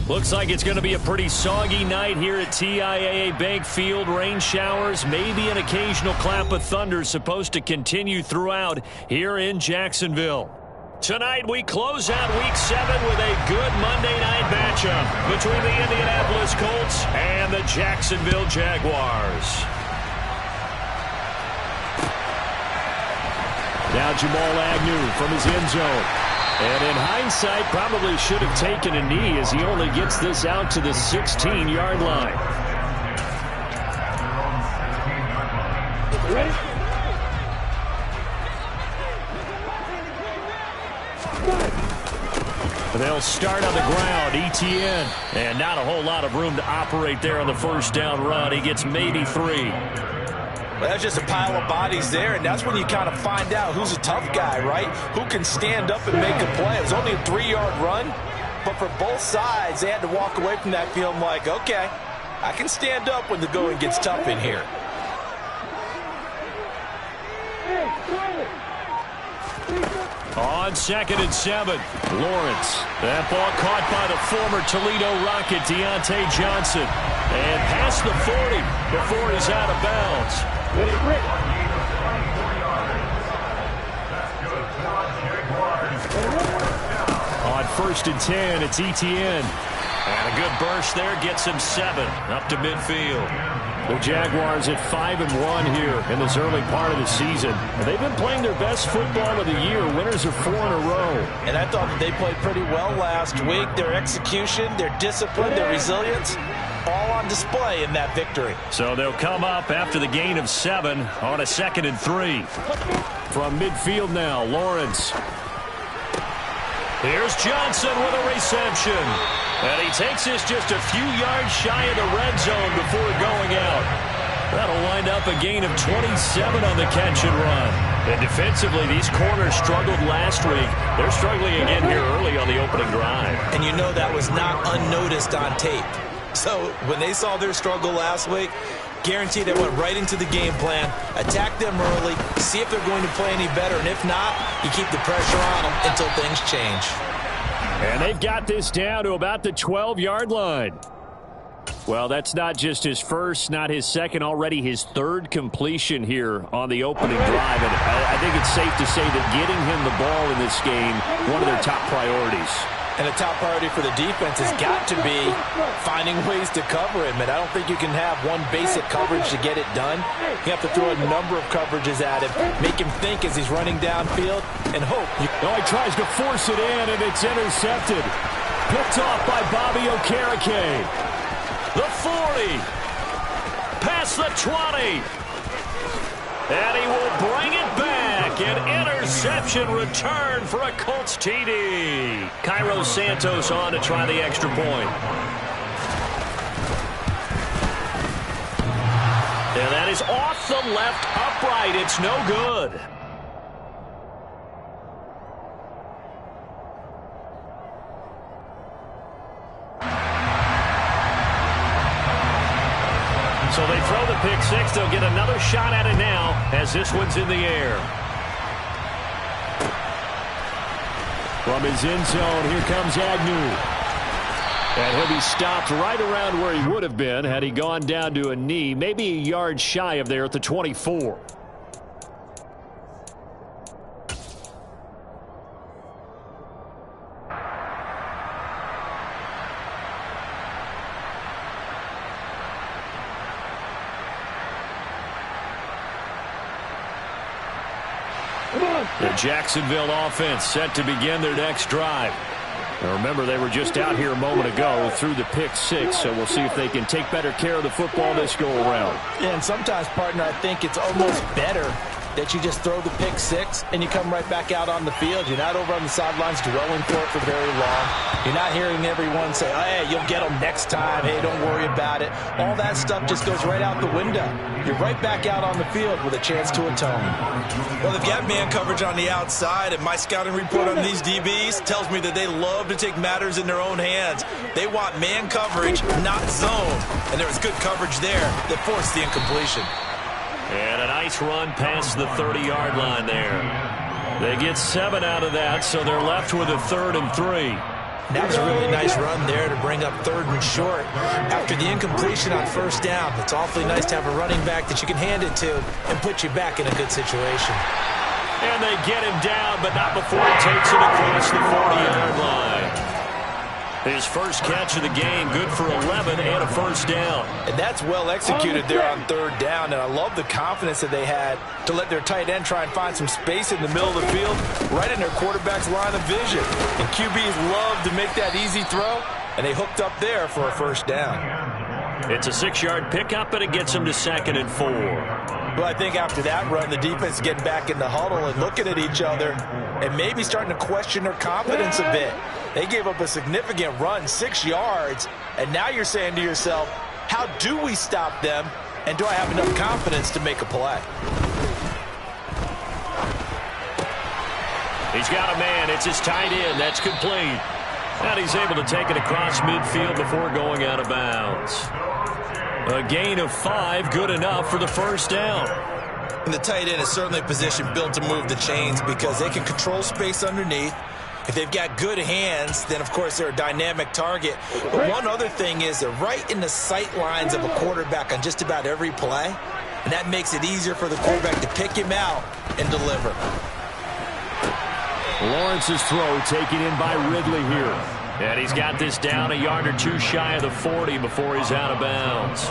Looks like it's going to be a pretty soggy night here at TIAA Bank Field. Rain showers, maybe an occasional clap of thunder supposed to continue throughout here in Jacksonville. Tonight we close out Week 7 with a good Monday night matchup between the Indianapolis Colts and the Jacksonville Jaguars. Now Jamal Agnew from his end zone. And in hindsight, probably should have taken a knee as he only gets this out to the 16-yard line. Ready? They'll start on the ground, Etienne. And not a whole lot of room to operate there on the first down run. He gets maybe 3. Well, that's just a pile of bodies there, and that's when you kind of find out who's a tough guy, right? Who can stand up and make a play. It was only a 3-yard run, but for both sides, they had to walk away from that feeling like, okay, I can stand up when the going gets tough in here. On 2nd and 7, Lawrence. That ball caught by the former Toledo Rocket, Deontay Johnson. And past the 40 before he's out of bounds. On 1st and 10, it's Etienne. And a good burst there gets him 7 up to midfield. The Jaguars at 5-1 here in this early part of the season. They've been playing their best football of the year. Winners of 4 in a row. And I thought that they played pretty well last week. Their execution, their discipline, their resilience, all on display in that victory. So they'll come up after the gain of 7 on a 2nd and 3. From midfield now, Lawrence. Here's Johnson with a reception. And he takes this just a few yards shy of the red zone before going out. That'll wind up a gain of 27 on the catch and run. And defensively, these corners struggled last week. They're struggling again here early on the opening drive. And you know that was not unnoticed on tape. So when they saw their struggle last week, guarantee they went right into the game plan, attack them early, see if they're going to play any better. And if not, you keep the pressure on them until things change. And they've got this down to about the 12-yard line. Well, that's not just his first, not his second, already his 3rd completion here on the opening drive. And I think it's safe to say that getting him the ball in this game, one of their top priorities. And a top priority for the defense has got to be finding ways to cover him. And I don't think you can have one basic coverage to get it done. You have to throw a number of coverages at him, make him think as he's running downfield, and hope. Oh, he tries to force it in, and it's intercepted. Picked off by Bobby Okereke. The 40. Past the 20. And he will bring it back. An interception return for a Colts TD. Cairo Santos on to try the extra point. And that is off the left upright. It's no good. So they throw the pick 6. They'll get another shot at it now as this one's in the air. From his end zone, here comes Agnew. And he'll be stopped right around where he would have been had he gone down to a knee, maybe a yard shy of there at the 24. The Jacksonville offense set to begin their next drive. Now remember, they were just out here a moment ago through the pick 6, so we'll see if they can take better care of the football this go-around. Yeah, and sometimes, partner, I think it's almost better that you just throw the pick 6 and you come right back out on the field. You're not over on the sidelines dwelling for it for very long. You're not hearing everyone say, oh, hey, you'll get them next time. Hey, don't worry about it. All that stuff just goes right out the window. You're right back out on the field with a chance to atone. Well, they've got man coverage on the outside, and my scouting report on these DBs tells me that they love to take matters in their own hands. They want man coverage, not zone. And there was good coverage there that forced the incompletion. And a nice run past the 30-yard line there. They get 7 out of that, so they're left with a 3rd and 3. And that was a really nice run there to bring up 3rd and short. After the incompletion on 1st down, it's awfully nice to have a running back that you can hand it to and put you back in a good situation. And they get him down, but not before he takes it across the 40-yard line. His first catch of the game, good for 11 and a 1st down. And that's well executed there on 3rd down, and I love the confidence that they had to let their tight end try and find some space in the middle of the field, right in their quarterback's line of vision. And QBs love to make that easy throw, and they hooked up there for a 1st down. It's a 6-yard pickup, and it gets them to 2nd and 4. Well, I think after that run, the defense is getting back in the huddle and looking at each other and maybe starting to question their confidence a bit. They gave up a significant run, 6 yards, and now you're saying to yourself, how do we stop them, and do I have enough confidence to make a play? He's got a man. It's his tight end. That's complete. And he's able to take it across midfield before going out of bounds. A gain of 5, good enough for the 1st down. And the tight end is certainly a position built to move the chains because they can control space underneath. If they've got good hands, then, of course, they're a dynamic target. But one other thing is they're right in the sight lines of a quarterback on just about every play, and that makes it easier for the quarterback to pick him out and deliver. Lawrence's throw taken in by Ridley here. And he's got this down a yard or 2 shy of the 40 before he's out of bounds.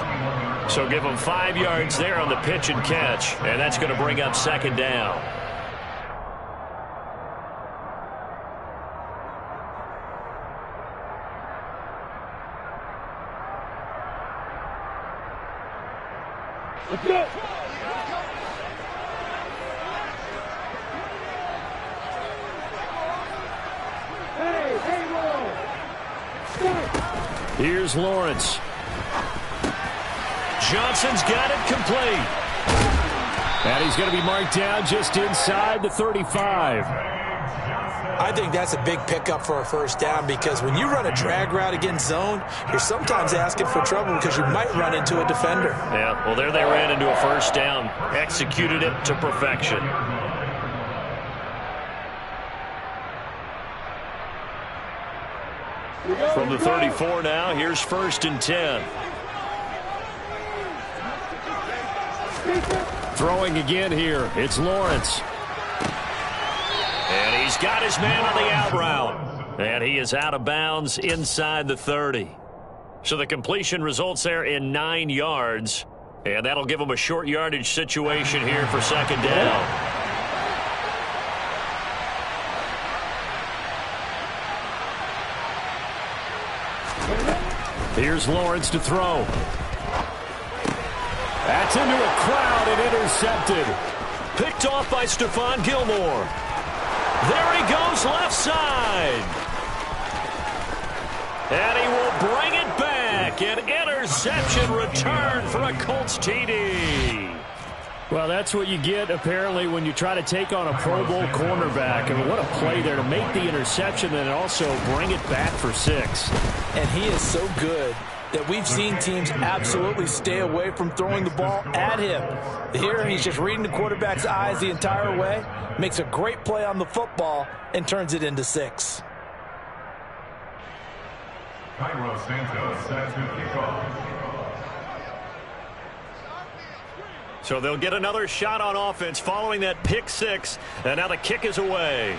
So give him 5 yards there on the pitch and catch, and that's going to bring up 2nd down. Let's go. Here's Lawrence. Johnson's got it complete. And he's going to be marked down just inside the 35. I think that's a big pickup for a 1st down because when you run a drag route against zone, you're sometimes asking for trouble because you might run into a defender. Yeah, well, there they ran into a 1st down. Executed it to perfection. From the 34 now, here's 1st and 10. Throwing again here, it's Lawrence. And he's got his man on the out route. And he is out of bounds inside the 30. So the completion results there in 9 yards. And that'll give him a short yardage situation here for 2nd down. Here's Lawrence to throw. That's into a crowd and intercepted. Picked off by Stephon Gilmore. There he goes left side. And he will bring it back. An interception return for a Colts TD. Well, that's what you get, apparently, when you try to take on a Pro Bowl cornerback. I mean, what a play there to make the interception and also bring it back for 6. And he is so good that we've seen teams absolutely stay away from throwing the ball at him. Here, he's just reading the quarterback's eyes the entire way, makes a great play on the football, and turns it into 6. Cairo Santos set to kick off. So they'll get another shot on offense following that pick 6. And now the kick is away.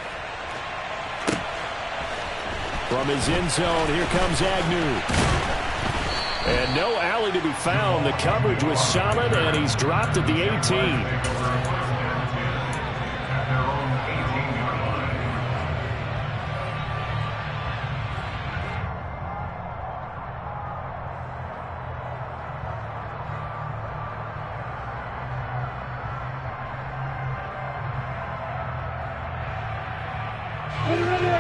From his end zone, here comes Agnew. And no alley to be found. The coverage was solid, and he's dropped at the 18.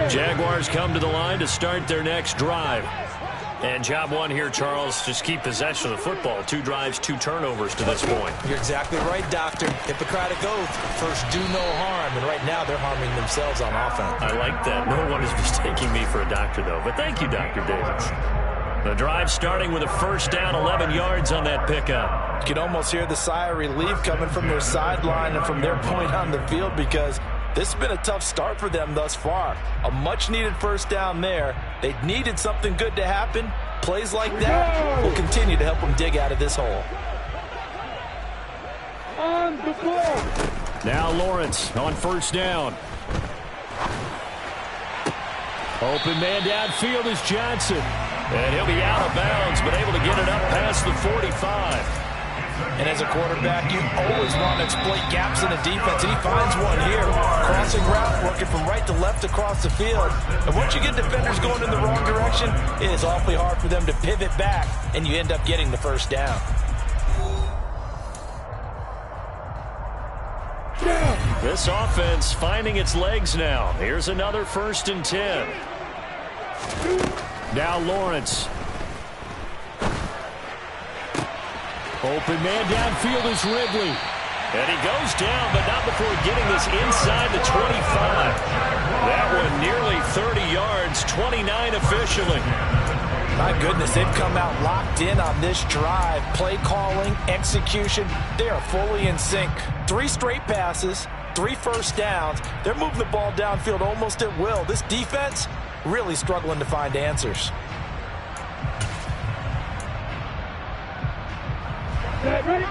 Jaguars come to the line to start their next drive. And job one here, Charles, just keep possession of the football. 2 drives, 2 turnovers to this point. You're exactly right, Doctor. Hippocratic oath, first do no harm. And right now they're harming themselves on offense. I like that. No one is mistaking me for a doctor, though. But thank you, Dr. Davis. The drive starting with a 1st down, 11 yards on that pickup. You can almost hear the sigh of relief coming from their sideline and from their point on the field because This has been a tough start for them thus far. A much-needed first down there. They needed something good to happen. Plays like that will continue to help them dig out of this hole. On the ball. Now Lawrence on first down. Open man downfield is Johnson. And he'll be out of bounds, but able to get it up past the 45. And as a quarterback, you always want to exploit gaps in the defense, and he finds one here. Crossing route, working from right to left across the field. And once you get defenders going in the wrong direction, it is awfully hard for them to pivot back, and you end up getting the first down. This offense finding its legs now. Here's another 1st and 10. Now Lawrence. Open man downfield is Ridley. And he goes down, but not before getting this inside the 25. That one nearly 30 yards, 29 officially. My goodness, they've come out locked in on this drive. Play calling, execution, they are fully in sync. 3 straight passes, 3 first downs. They're moving the ball downfield almost at will. This defense really struggling to find answers. Ready?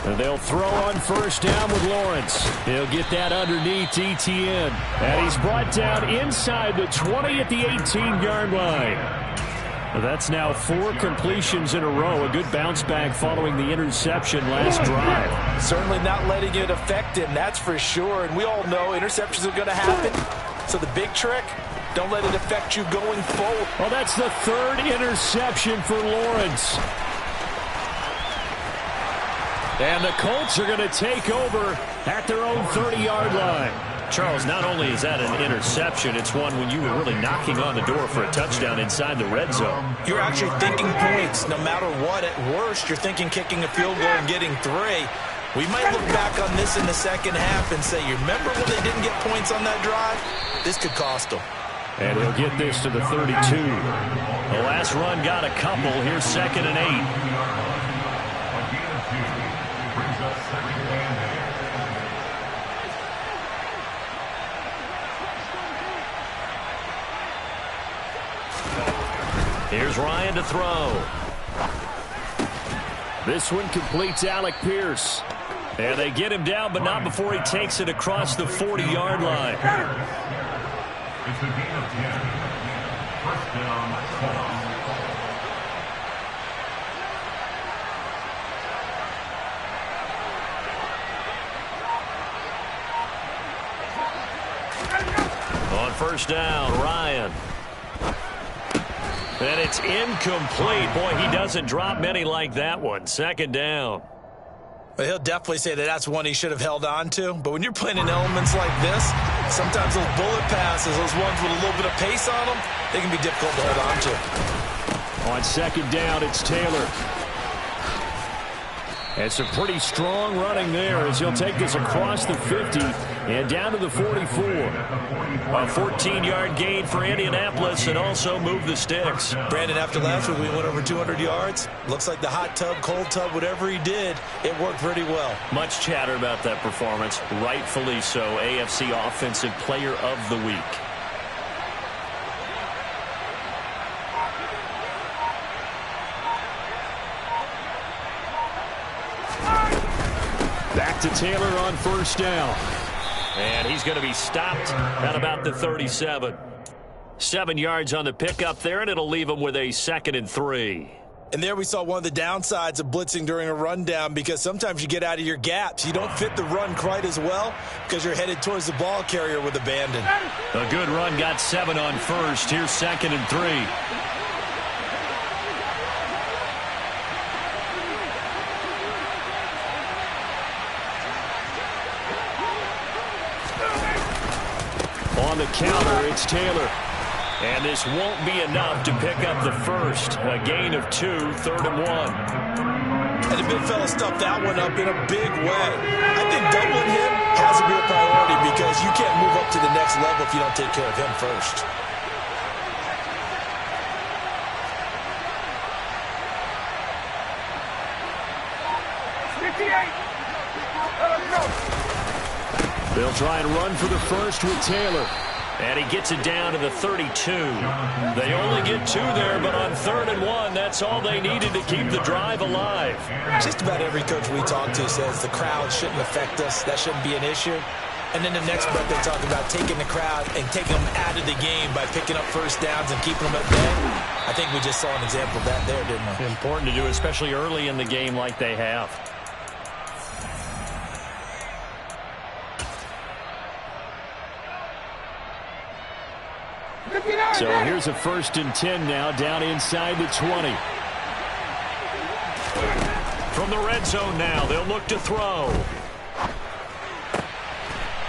And they'll throw on first down with Lawrence. He'll get that underneath Etienne. And he's brought down inside the 20 at the 18-yard line. That's now 4 completions in a row. A good bounce back following the interception last drive. Certainly not letting it affect him, that's for sure. And we all know interceptions are going to happen. So the big trick, don't let it affect you going forward. Well, that's the 3rd interception for Lawrence. And the Colts are going to take over at their own 30-yard line. Charles, not only is that an interception, it's one when you were really knocking on the door for a touchdown inside the red zone. You're actually thinking points no matter what. At worst, you're thinking kicking a field goal and getting 3. We might look back on this in the second half and say, you remember when they didn't get points on that drive? This could cost them. And he'll get this to the 32. The last run got a couple. Here's 2nd and 8. Here's Ryan to throw. This one completes Alec Pierce. And they get him down, but not before he takes it across the 40-yard line. It's a gain of 10. First down, Colts. On first down, Ryan. And it's incomplete. Boy, he doesn't drop many like that one. 2nd down. Well, he'll definitely say that that's one he should have held on to. But when you're playing in elements like this, sometimes those bullet passes, those ones with a little bit of pace on them, they can be difficult to hold on to. On 2nd down, it's Taylor. And some pretty strong running there as he'll take this across the 50 and down to the 44. A 14-yard gain for Indianapolis and also move the sticks. Brandon, after last week, we went over 200 yards. Looks like the hot tub, cold tub, whatever he did, it worked pretty well. Much chatter about that performance. Rightfully so. AFC Offensive Player of the Week. Back to Taylor on first down. And he's going to be stopped at about the 37. 7 yards on the pickup there, and it'll leave him with a 2nd and 3. And there we saw one of the downsides of blitzing during a rundown, because sometimes you get out of your gaps. You don't fit the run quite as well because you're headed towards the ball carrier with abandon. A good run got 7 on first. Here's 2nd and 3. On the counter, it's Taylor. And this won't be enough to pick up the first. A gain of 2, 3rd and 1. And the big fella stuffed that one up in a big way. I think doubling him has has to be a priority because you can't move up to the next level if you don't take care of him first. They'll try and run for the first with Taylor. And he gets it down to the 32. They only get 2 there, but on 3rd and 1, that's all they needed to keep the drive alive. Just about every coach we talk to says the crowd shouldn't affect us. That shouldn't be an issue. And then the next breath they talk about taking the crowd and taking them out of the game by picking up first downs and keeping them at bay. I think we just saw an example of that there, didn't we? Important to do, especially early in the game like they have. So here's a 1st and 10 now, down inside the 20. From the red zone now, they'll look to throw.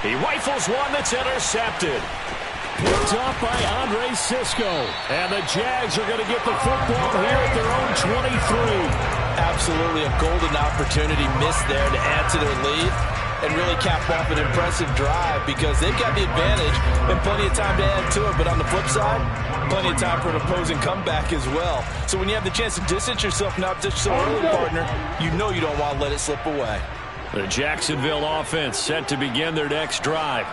He rifles one that's intercepted. Picked off by Andre Cisco. And the Jags are going to get the football here at their own 23. Absolutely a golden opportunity missed there to add to their lead and really cap off an impressive drive because they've got the advantage and plenty of time to add to it. But on the flip side, plenty of time for an opposing comeback as well. So when you have the chance to distance yourself from opposition so early, partner, you know you don't want to let it slip away. The Jacksonville offense set to begin their next drive.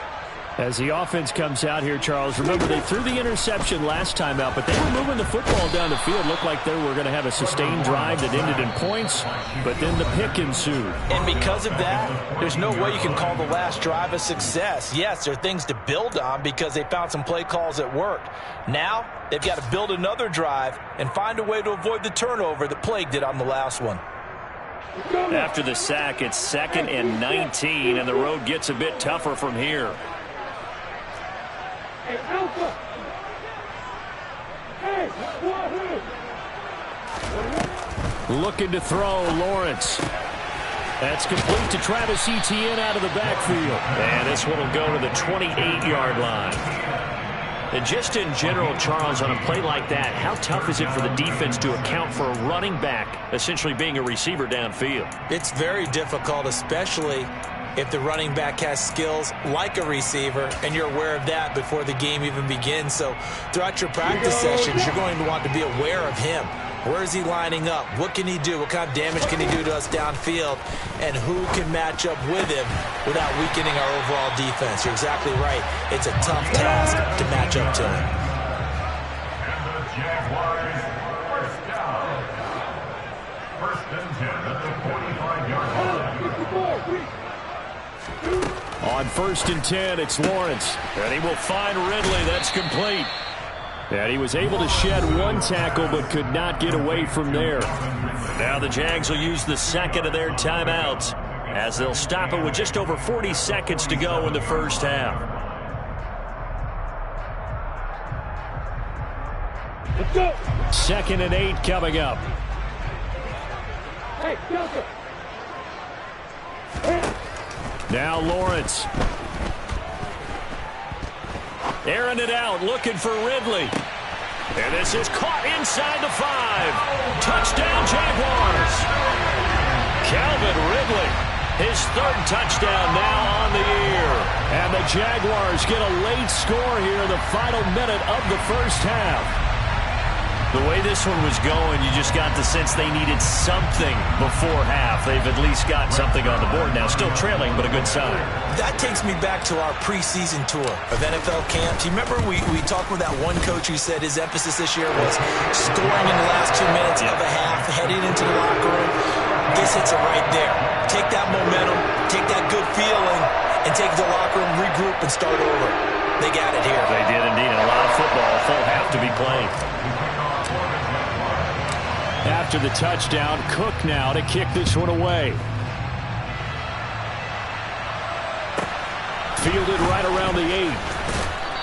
As the offense comes out here, Charles, remember they threw the interception last time out, but they were moving the football down the field. Looked like they were going to have a sustained drive that ended in points, but then the pick ensued. And because of that, there's no way you can call the last drive a success. Yes, there are things to build on because they found some play calls that worked. Now, they've got to build another drive and find a way to avoid the turnover that plagued it on the last one. After the sack, it's 2nd and 19, and the road gets a bit tougher from here. Hey, Alpha! Hey, Looking to throw, Lawrence. That's complete to Travis Etienne out of the backfield. And this one will go to the 28-yard line. And just in general, Charles, on a play like that, how tough is it for the defense to account for a running back essentially being a receiver downfield? It's very difficult, especially if the running back has skills like a receiver, and you're aware of that before the game even begins. So throughout your practice sessions, you're going to want to be aware of him. Where is he lining up? What can he do? What kind of damage can he do to us downfield? And who can match up with him without weakening our overall defense? You're exactly right. It's a tough task to match up to him. And the Jaguars, first down. 1st and 10 at the 45-yard line. On 1st and 10, it's Lawrence. And he will find Ridley. That's complete. And he was able to shed one tackle but could not get away from there. Now the Jags will use the 2nd of their timeouts as they'll stop it with just over 40 seconds to go in the first half. Let's go! 2nd and 8 coming up. Hey, Delta! Now Lawrence. Airing it out, looking for Ridley. And this is caught inside the 5. Touchdown, Jaguars. Calvin Ridley, his 3rd touchdown now on the year. And the Jaguars get a late score here in the final minute of the first half. The way this one was going, you just got the sense they needed something before half. They've at least got something on the board now. Still trailing, but a good sign. That takes me back to our preseason tour of NFL camps. You remember we talked with that one coach who said his emphasis this year was scoring in the last 2 minutes of a half, heading into the locker room. This hits it right there. Take that momentum, take that good feeling, and take it to the locker room, regroup, and start over. They got it here. They did indeed. And a lot of football, full half to be played. After the touchdown, Cook now to kick this one away. Fielded right around the 8.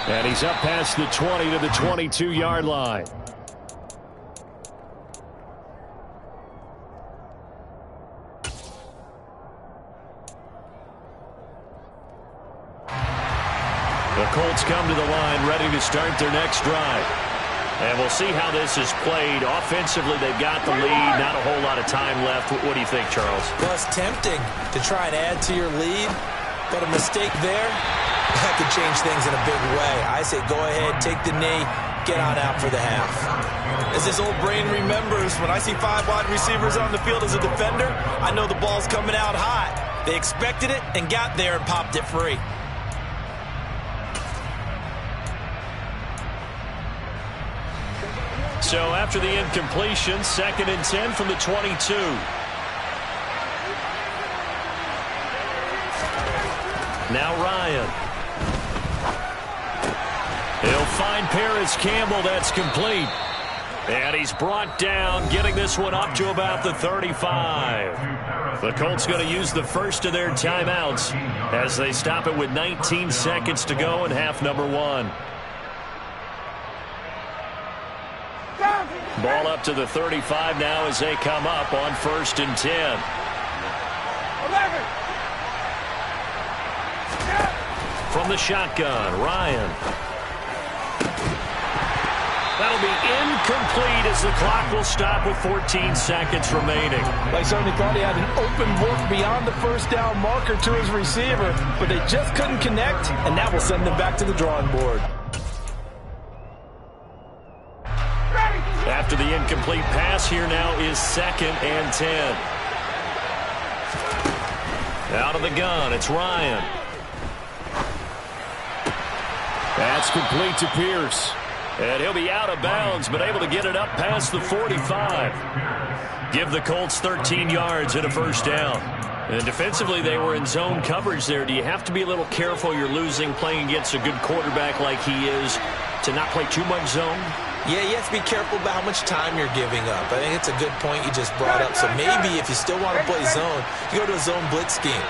And he's up past the 20 to the 22-yard line. The Colts come to the line ready to start their next drive. And we'll see how this is played. Offensively, they've got the lead. Not a whole lot of time left. What do you think, Charles? Well, it's tempting to try and add to your lead, But a mistake there, that could change things in a big way. I say go ahead, take the knee, get on out for the half. As this old brain remembers, when I see 5 wide receivers on the field as a defender, I know the ball's coming out hot. They expected it and got there and popped it free. So after the incompletion, 2nd and 10 from the 22. Now Ryan. He'll find Paris Campbell. That's complete. And he's brought down, getting this one up to about the 35. The Colts going to use the first of their timeouts as they stop it with 19 seconds to go in half number 1. Ball up to the 35 now as they come up on 1st and 10. 11. From the shotgun, Ryan. That'll be incomplete as the clock will stop with 14 seconds remaining. They certainly thought he had an open book beyond the first down marker to his receiver, but they just couldn't connect, and that will send them back to the drawing board. After the incomplete pass, here now is 2nd and 10. Out of the gun, it's Ryan. That's complete to Pierce. And he'll be out of bounds, but able to get it up past the 45. Give the Colts 13 yards and a first down. And defensively, they were in zone coverage there. Do you have to be a little careful? You're losing, playing against a good quarterback like he is, to not play too much zone? Yeah, you have to be careful about how much time you're giving up. I think it's a good point you just brought up. So maybe if you still want to play zone, you go to a zone blitz scheme.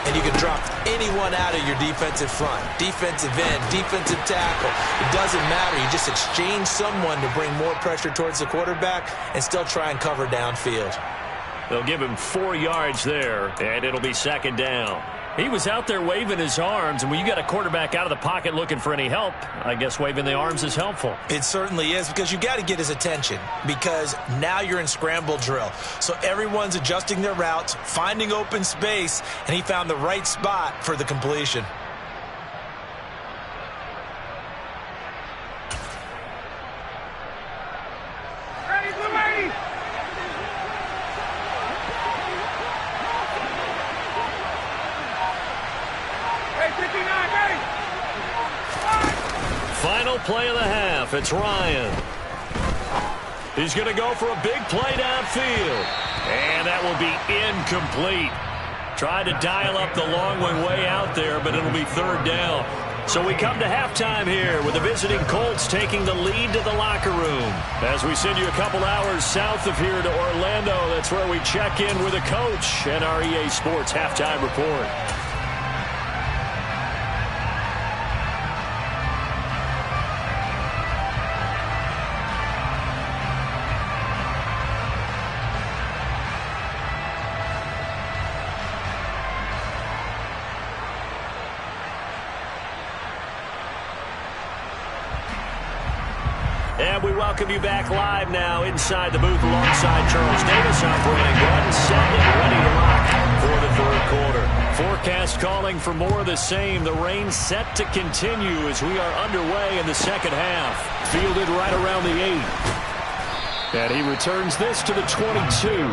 And you can drop anyone out of your defensive front. Defensive end, defensive tackle. It doesn't matter. You just exchange someone to bring more pressure towards the quarterback and still try and cover downfield. They'll give him 4 yards there, and it'll be 2nd down. He was out there waving his arms, and when you got a quarterback out of the pocket looking for any help, I guess waving the arms is helpful. It certainly is, because you got to get his attention, because now you're in scramble drill. So everyone's adjusting their routes, finding open space, and he found the right spot for the completion. Final play of the half. It's Ryan. He's going to go for a big play downfield. And that will be incomplete. Tried to dial up the long one way out there, but it'll be 3rd down. So we come to halftime here with the visiting Colts taking the lead to the locker room. As we send you a couple hours south of here to Orlando, that's where we check in with the coach and our EA Sports halftime report. And we welcome you back live now inside the booth alongside Charles Davis. Operating gun set and ready to rock for the 3rd quarter. Forecast calling for more of the same. The rain set to continue as we are underway in the 2nd half. Fielded right around the 8. And he returns this to the 22.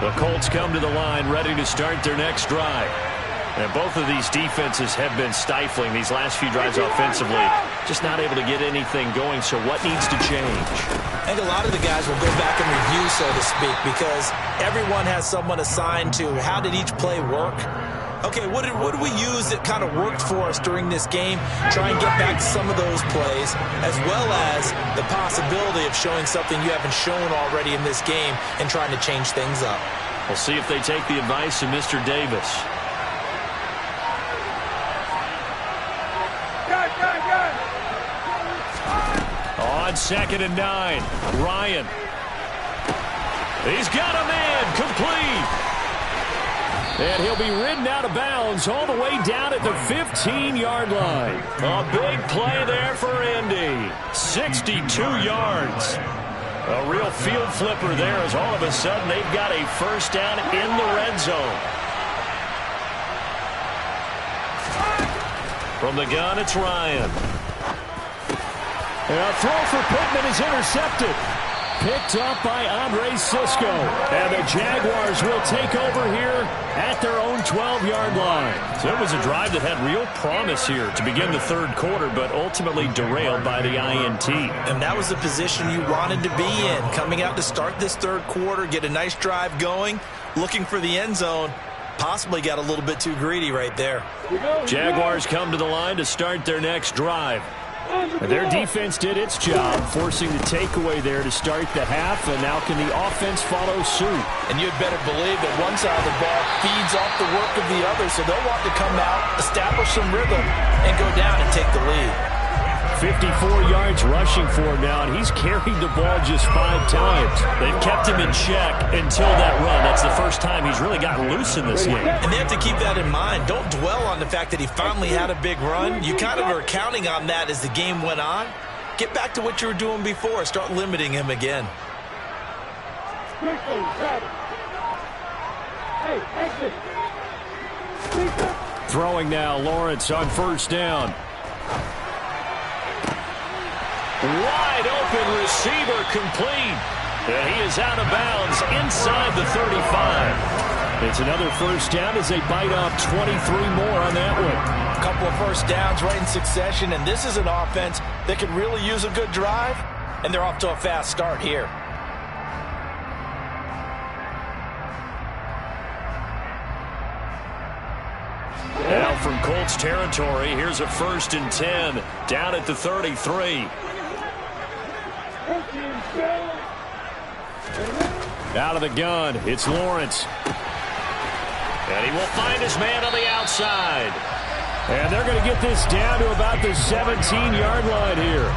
The Colts come to the line ready to start their next drive. And both of these defenses have been stifling these last few drives offensively. Just not able to get anything going, so what needs to change? I think a lot of the guys will go back and review, so to speak, because everyone has someone assigned to how did each play work. Okay, what did we use that kind of worked for us during this game? Try and get back to some of those plays, as well as the possibility of showing something you haven't shown already in this game and trying to change things up. We'll see if they take the advice of Mr. Davis. On 2nd and 9, Ryan. He's got a man complete. And he'll be ridden out of bounds all the way down at the 15-yard line. A big play there for Indy. 62 yards. A real field flipper there as all of a sudden they've got a first down in the red zone. From the gun, it's Ryan. And a throw for Pittman is intercepted. Picked up by Andre Cisco. And the Jaguars will take over here at their own 12-yard line. So it was a drive that had real promise here to begin the third quarter, but ultimately derailed by the INT. And that was the position you wanted to be in. Coming out to start this third quarter, get a nice drive going, looking for the end zone. Possibly got a little bit too greedy right there. Jaguars come to the line to start their next drive. Their defense did its job, forcing the takeaway there to start the half, and now can the offense follow suit? And you'd better believe that one side of the ball feeds off the work of the other, so they'll want to come out, establish some rhythm, and go down and take the lead. 54 yards rushing for him now, and he's carried the ball just 5 times. They've kept him in check until that run. That's the first time he's really gotten loose in this game. And they have to keep that in mind. Don't dwell on the fact that he finally had a big run. You kind of are counting on that as the game went on. Get back to what you were doing before. Start limiting him again. Throwing now, Lawrence on first down. Wide open receiver complete. And he is out of bounds inside the 35. It's another first down as they bite off 23 more on that one. A couple of first downs right in succession, and this is an offense that could really use a good drive, and they're off to a fast start here. Now from Colts territory, here's a 1st and 10 down at the 33. Out of the gun, it's Lawrence. And he will find his man on the outside. And they're going to get this down to about the 17-yard line here.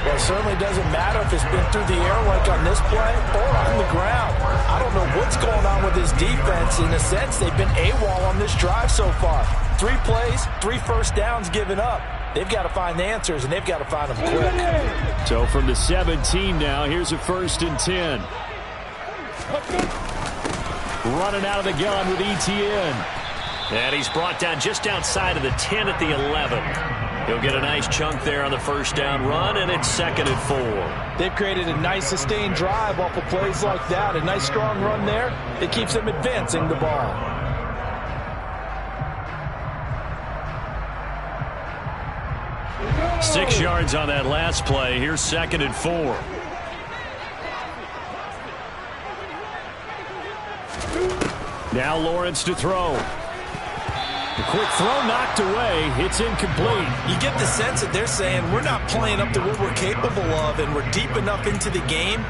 Well, it certainly doesn't matter if it's been through the air like on this play or on the ground. I don't know what's going on with this defense. In a sense, they've been AWOL on this drive so far. 3 plays, 3 first downs given up. They've got to find the answers, and they've got to find them quick. So from the 17 now, here's a 1st and 10. Running out of the gun with Etienne. And he's brought down just outside of the 10 at the 11. He'll get a nice chunk there on the first down run, and it's 2nd and 4. They've created a nice sustained drive off of plays like that. A nice strong run there that keeps them advancing the ball. Six yards on that last play. Here's 2nd and 4. Now Lawrence to throw. The quick throw knocked away. It's incomplete. You get the sense that they're saying we're not playing up to what we're capable of, and we're deep enough into the game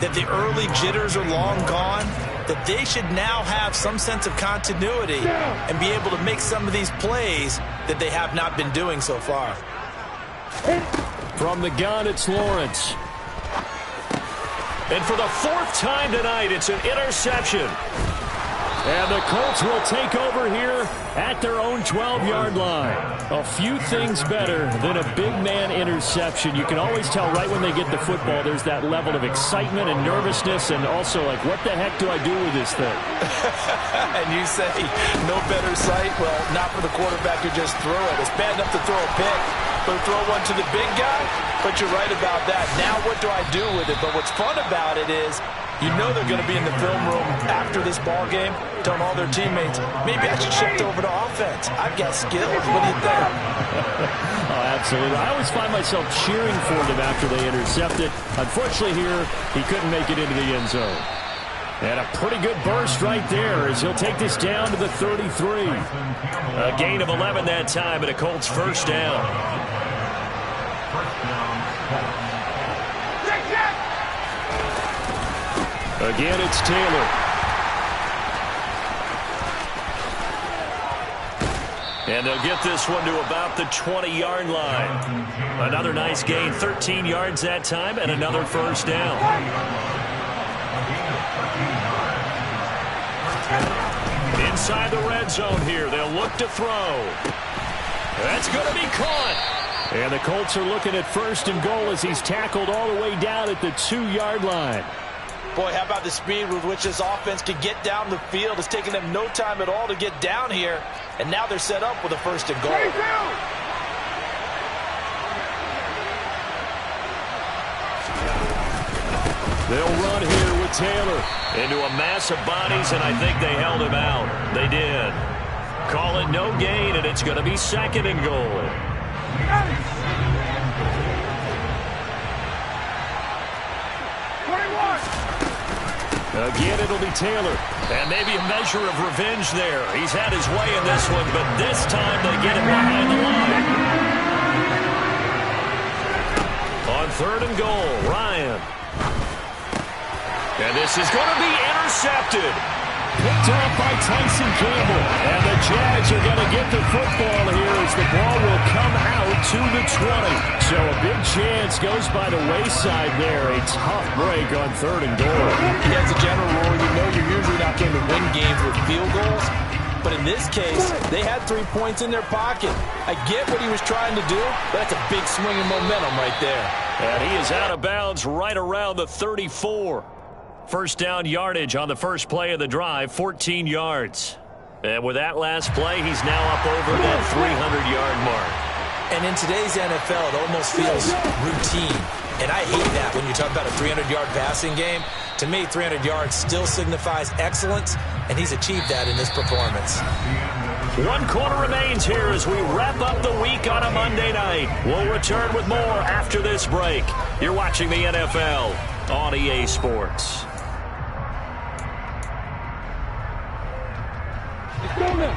that the early jitters are long gone, that they should now have some sense of continuity and be able to make some of these plays that they have not been doing so far. From the gun, it's Lawrence. And for the 4th time tonight, it's an interception. And the Colts will take over here at their own 12-yard line. A few things better than a big man interception. You can always tell right when they get the football, there's that level of excitement and nervousness, and also like, what the heck do I do with this thing? And you say, no better sight? Well, not for the quarterback who just threw it. It's bad enough to throw a pick, but throw one to the big guy? But you're right about that. Now what do I do with it? But what's fun about it is, you know they're going to be in the film room after this ball game, telling all their teammates, maybe I should shift over to offense. I've got skills. What do you think? Oh, absolutely. I always find myself cheering for them after they intercept it. Unfortunately here, he couldn't make it into the end zone. And a pretty good burst right there as he'll take this down to the 33. A gain of 11 that time and a Colts first down. Again, it's Taylor. And they'll get this one to about the 20-yard line. Another nice gain, 13 yards that time, and another first down. inside the red zone here. They'll look to throw. That's going to be caught. And the Colts are looking at 1st and goal as he's tackled all the way down at the 2-yard line. Boy, how about the speed with which this offense can get down the field? It's taking them no time at all to get down here. And now they're set up with a 1st and goal. They'll run here with Taylor into a mass of bodies, and I think they held him out. They did. Call it no gain, and it's going to be 2nd and goal. Again, it'll be Taylor. And maybe a measure of revenge there. He's had his way in this one, but this time they get him behind the line. On 3rd and goal, Ryan. And this is going to be intercepted. Picked up by Tyson Campbell. And the Jags are going to get the football here as the ball will come out to the 20. So a big chance goes by the wayside there. A tough break on 3rd and goal. As a general rule, you know you're usually not going to win games with field goals. But in this case, they had 3 points in their pocket. I get what he was trying to do, but that's a big swing of momentum right there. And he is out of bounds right around the 34. First down yardage on the first play of the drive, 14 yards. And with that last play, he's now up over that 300-yard mark. And in today's NFL, it almost feels routine. And I hate that when you talk about a 300-yard passing game. To me, 300 yards still signifies excellence, and he's achieved that in this performance. 1 quarter remains here as we wrap up the week on a Monday night. We'll return with more after this break. You're watching the NFL on EA Sports.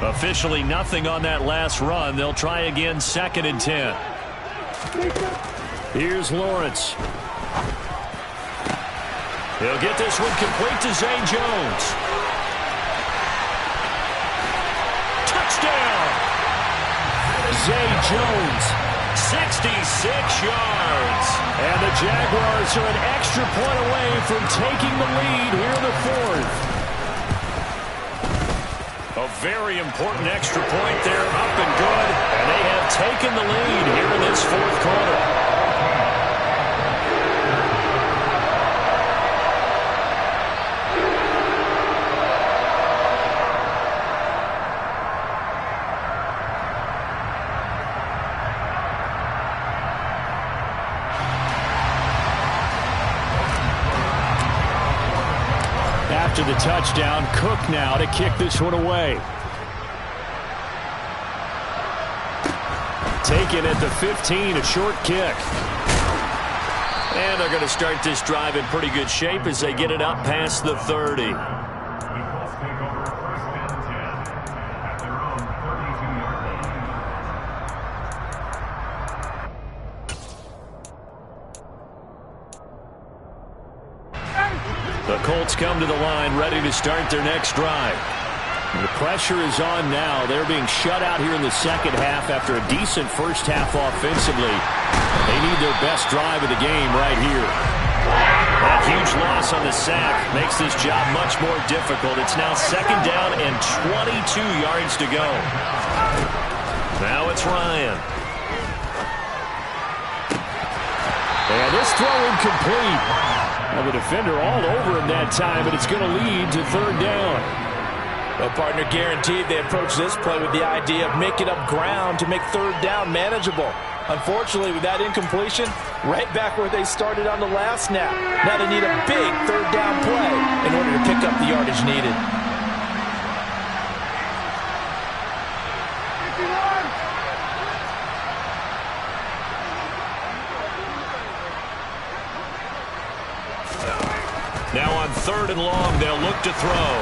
Officially nothing on that last run. They'll try again 2nd and 10. Here's Lawrence. He'll get this one complete to Zay Jones. Touchdown! Zay Jones, 66 yards. And the Jaguars are an extra point away from taking the lead here in the 4th. A very important extra point there, up and good. And they have taken the lead here in this 4th quarter. After the touchdown, Cook now to kick this one away. Taken at the 15, a short kick. And they're going to start this drive in pretty good shape as they get it up past the 30. The Colts take over 1st and 10 at their own 32-yard line. The Colts come to the line ready to start their next drive. The pressure is on now. They're being shut out here in the 2nd half after a decent first half offensively. They need their best drive of the game right here. That huge loss on the sack makes this job much more difficult. It's now 2nd down and 22 yards to go. Now it's Ryan. And this throw incomplete. Well, the defender all over him that time, but it's going to lead to 3rd down. Well, partner, guaranteed they approach this play with the idea of making up ground to make 3rd down manageable. Unfortunately, with that incompletion, right back where they started on the last snap. Now they need a big 3rd down play in order to pick up the yardage needed. Now on 3rd and long, they'll look to throw.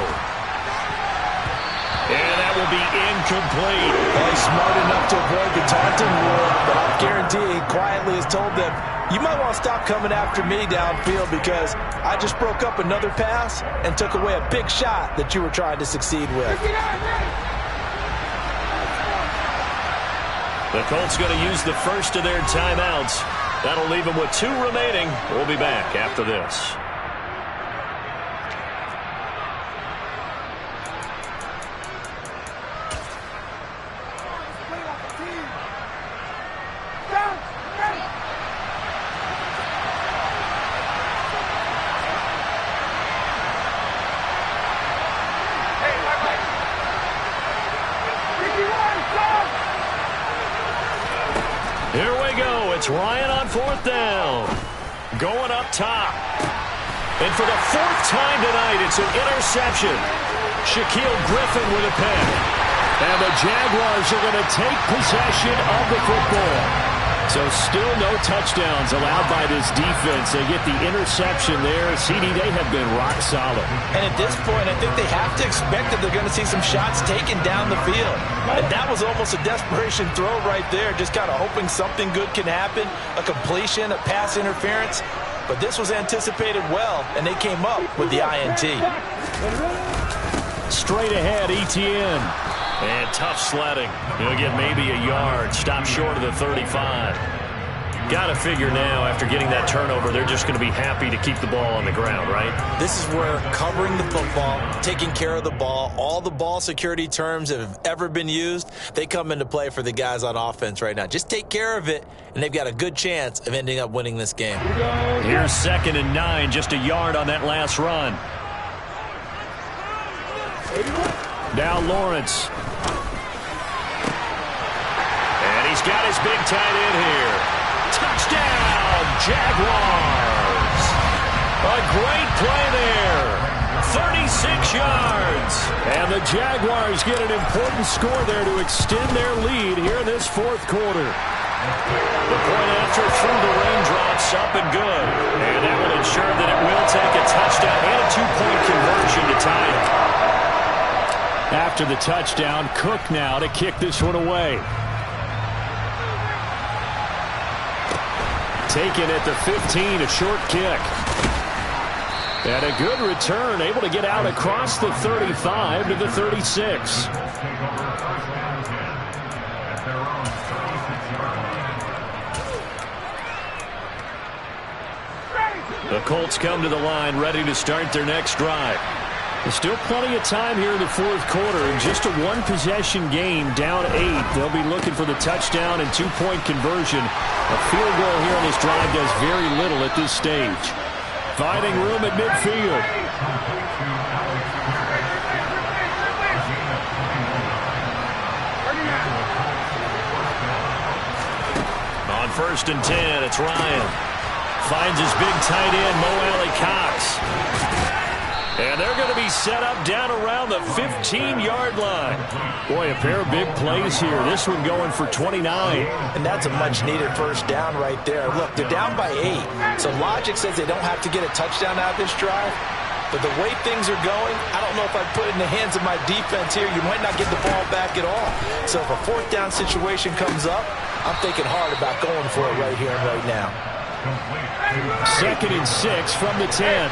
And that will be incomplete. Well, he's smart enough to avoid the taunting rule, but I'll guarantee he quietly has told them, you might want to stop coming after me downfield because I just broke up another pass and took away a big shot that you were trying to succeed with. The Colts going to use the first of their timeouts. That'll leave them with 2 remaining. We'll be back after this. Here we go. It's Ryan on fourth down. Going up top. And for the fourth time tonight, it's an interception. Shaquill Griffin with a pick. And the Jaguars are going to take possession of the football. So still no touchdowns allowed by this defense. They get the interception there. CD, they have been rock solid. And at this point, I think they have to expect that they're going to see some shots taken down the field. And that was almost a desperation throw right there, just kind of hoping something good can happen, a completion, a pass interference. But this was anticipated well, and they came up with the INT. Straight ahead, Etienne. And tough sledding. He'll get maybe a yard. Stop short of the 35. Got to figure now, after getting that turnover, they're just going to be happy to keep the ball on the ground, right? This is where covering the football, taking care of the ball, all the ball security terms that have ever been used, they come into play for the guys on offense right now. Just take care of it, and they've got a good chance of ending up winning this game. Here's 2nd and 9, just a yard on that last run. Now Lawrence. And he's got his big tight end here. Touchdown, Jaguars. A great play there. 36 yards. And the Jaguars get an important score there to extend their lead here in this fourth quarter. The point after through the raindrops, up and good. And that will ensure that it will take a touchdown and a 2-point conversion to tie it. After the touchdown, Cook now to kick this one away. Taken at the 15, a short kick. And a good return, able to get out across the 35 to the 36. The Colts come to the line, ready to start their next drive. There's still plenty of time here in the fourth quarter. In just a one-possession game, down 8. They'll be looking for the touchdown and 2-point conversion. A field goal here on this drive does very little at this stage. Finding room at midfield. On 1st and 10, it's Ryan. Finds his big tight end, Mo Alley-Cox. And they're going to be set up down around the 15-yard line. Boy, a pair of big plays here. This one going for 29. And that's a much-needed first down right there. Look, they're down by 8. So logic says they don't have to get a touchdown out of this drive. But the way things are going, I don't know if I'd put it in the hands of my defense here. You might not get the ball back at all. So if a fourth down situation comes up, I'm thinking hard about going for it right here and right now. 2nd and 6 from the 10.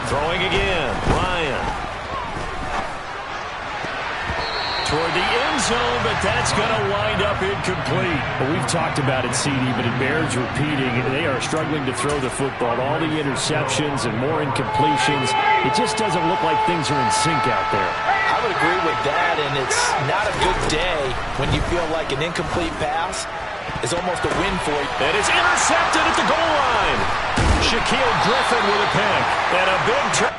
Throwing again, Ryan. Toward the end zone, but that's going to wind up incomplete. Well, we've talked about it, CD, but it bears repeating. They are struggling to throw the football. All the interceptions and more incompletions. It just doesn't look like things are in sync out there. I would agree with that, and it's not a good day when you feel like an incomplete pass is almost a win for you. And it's intercepted at the goal line. Shaquill Griffin with a pick. And a big turn.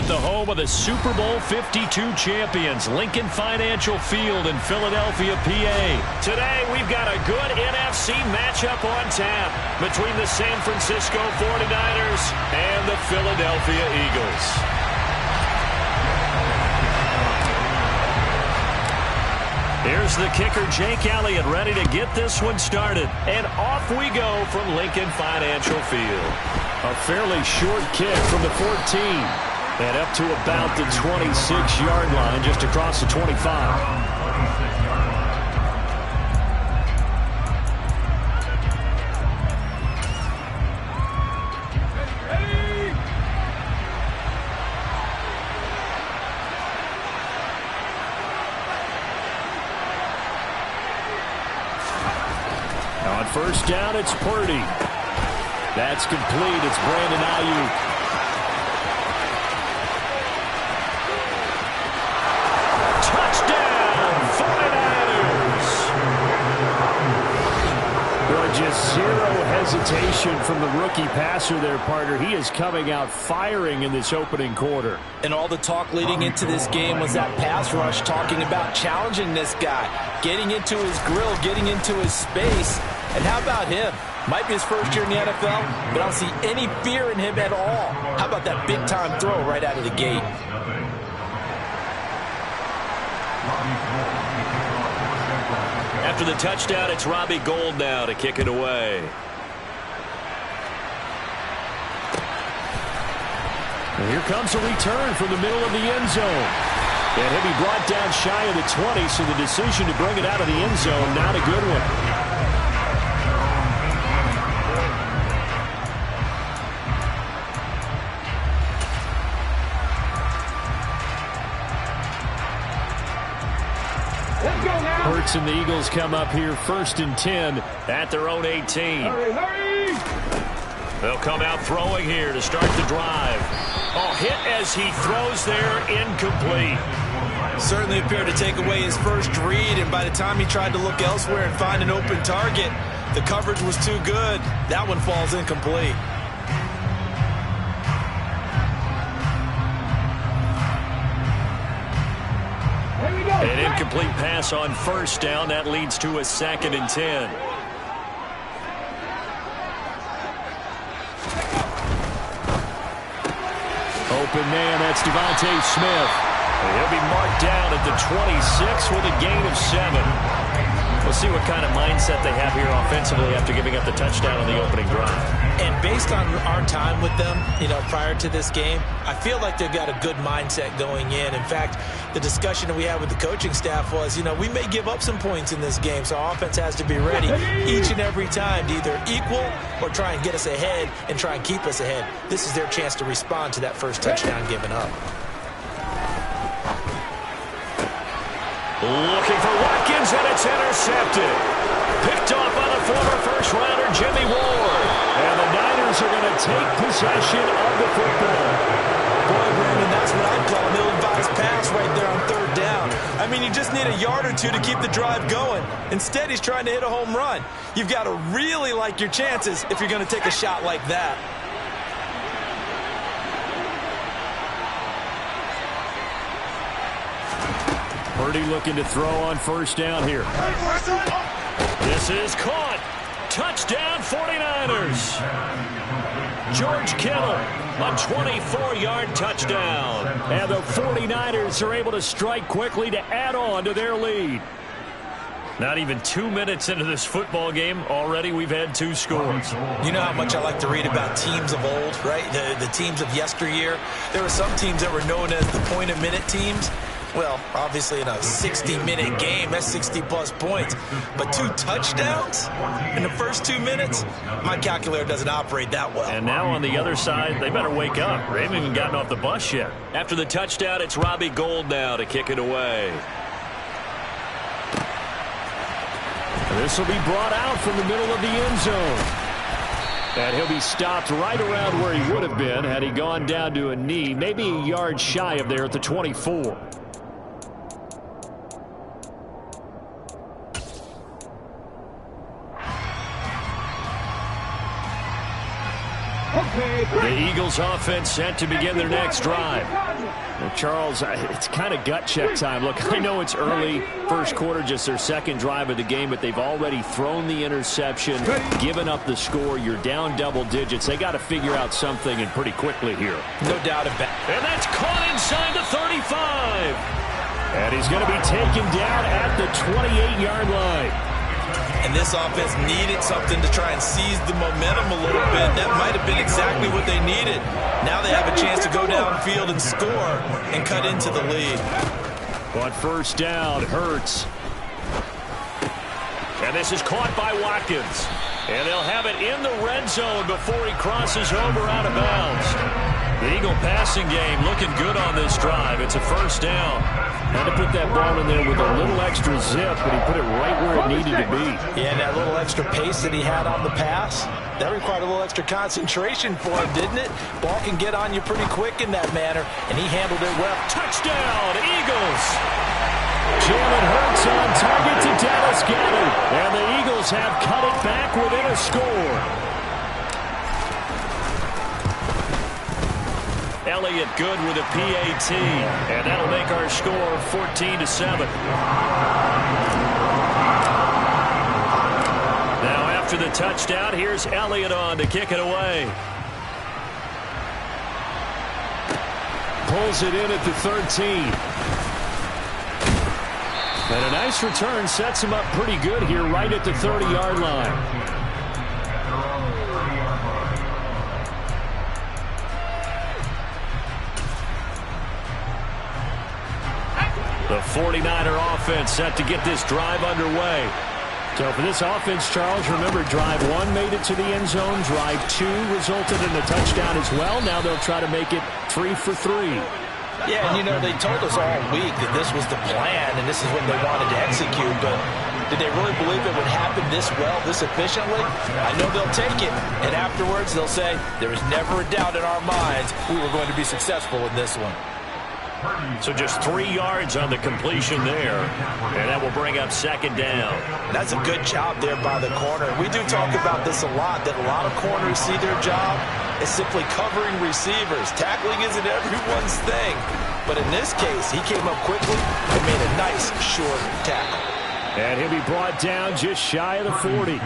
the home of the Super Bowl 52 champions, Lincoln Financial Field in Philadelphia, PA. Today, we've got a good NFC matchup on tap between the San Francisco 49ers and the Philadelphia Eagles. Here's the kicker, Jake Elliott, ready to get this one started. And off we go from Lincoln Financial Field. A fairly short kick from the 14. And up to about the 26-yard line, just across the 25. On first down, it's Purdy. That's complete. It's Brandon Ayuk. Touchdown, 49ers. Well, just zero hesitation from the rookie passer there, partner. He is coming out firing in this opening quarter. And all the talk leading into this game was that pass rush, talking about challenging this guy, getting into his grill, getting into his space. And how about him? Might be his first year in the NFL, but I don't see any fear in him at all. How about that big-time throw right out of the gate? After the touchdown, it's Robbie Gould now to kick it away. And here comes a return from the middle of the end zone. And he'll be brought down shy of the 20, so the decision to bring it out of the end zone, not a good one. Hurts and the Eagles come up here first and 10 at their own 18. Hurry. They'll come out throwing here to start the drive. Oh, hit as he throws there, incomplete. Certainly appeared to take away his first read, and by the time he tried to look elsewhere and find an open target, the coverage was too good. That one falls incomplete. An incomplete pass on first down. That leads to a 2nd and 10. Open man, that's Devontae Smith. He'll be marked down at the 26 with a gain of 7. We'll see what kind of mindset they have here offensively after giving up the touchdown on the opening drive. And based on our time with them, prior to this game, I feel like they've got a good mindset going in. In fact, the discussion that we had with the coaching staff was, we may give up some points in this game, so our offense has to be ready each and every time to either equal or try and get us ahead and try and keep us ahead. This is their chance to respond to that first touchdown given up. Looking for Watkins, and it's intercepted. Picked off by the former first-rounder Jimmy Ward. And the Niners are going to take possession of the football. Boy, Brandon, that's what I'd call an ill-advised pass right there on third down. I mean, you just need a yard or two to keep the drive going. Instead, he's trying to hit a home run. You've got to really like your chances if you're going to take a shot like that. Purdy looking to throw on first down here. This is caught. Touchdown 49ers. George Kittle, a 24-yard touchdown. And the 49ers are able to strike quickly to add on to their lead. Not even 2 minutes into this football game, already we've had 2 scores. You know how much I like to read about teams of old, right? The teams of yesteryear. There were some teams that were known as the point-a-minute teams. Well, obviously in a 60-minute game, that's 60-plus points. But 2 touchdowns in the first 2 minutes? My calculator doesn't operate that well. And now on the other side, they better wake up. They haven't even gotten off the bus yet. After the touchdown, it's Robbie Gould now to kick it away. This will be brought out from the middle of the end zone. And he'll be stopped right around where he would have been had he gone down to a knee, maybe a yard shy of there at the 24. The Eagles offense set to begin their next drive. Well, Charles, it's kind of gut check time. Look, I know it's early, first quarter, just their second drive of the game, but they've already thrown the interception, given up the score. You're down double digits. They got to figure out something, and pretty quickly here. No doubt about it. And that's caught inside the 35. And he's going to be taken down at the 28-yard line. And this offense needed something to try and seize the momentum a little bit. That might have been exactly what they needed. Now they have a chance to go downfield and score and cut into the lead. But first down, Hurts. And this is caught by Watkins. And they'll have it in the red zone before he crosses over out of bounds. The Eagle passing game looking good on this drive. It's a first down. Had to put that ball in there with a little extra zip, but he put it right where it needed to be. Yeah, and that little extra pace that he had on the pass, that required a little extra concentration for him, didn't it? Ball can get on you pretty quick in that manner, and he handled it well. Touchdown, Eagles! Jalen Hurts on target to Dallas Goedert, and the Eagles have cut it back within a score. Elliott good with a PAT, and that'll make our score 14-7. Now after the touchdown, here's Elliott on to kick it away. Pulls it in at the 13. And a nice return sets him up pretty good here right at the 30-yard line. The 49er offense set to get this drive underway. So for this offense, Charles, remember drive 1 made it to the end zone. Drive 2 resulted in a touchdown as well. Now they'll try to make it 3 for 3. Yeah, and you know, they told us all week that this was the plan and this is what they wanted to execute, but did they really believe it would happen this well, this efficiently? I know they'll take it, and afterwards they'll say, there was never a doubt in our minds we were going to be successful in this one. So just 3 yards on the completion there, and that will bring up second down. That's a good job there by the corner. We do talk about this a lot, that a lot of corners see their job as simply covering receivers. Tackling isn't everyone's thing, but in this case, he came up quickly and made a nice short tackle. And he'll be brought down just shy of the 40.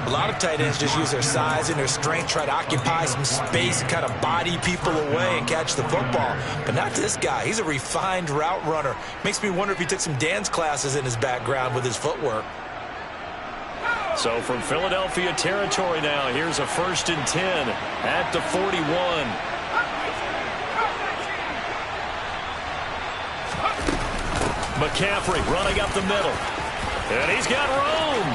A lot of tight ends just use their size and their strength, try to occupy some space and kind of body people away and catch the football. But not this guy. He's a refined route runner. Makes me wonder if he took some dance classes in his background with his footwork. So from Philadelphia territory now, here's a 1st and 10 at the 41. McCaffrey running up the middle. And he's got room.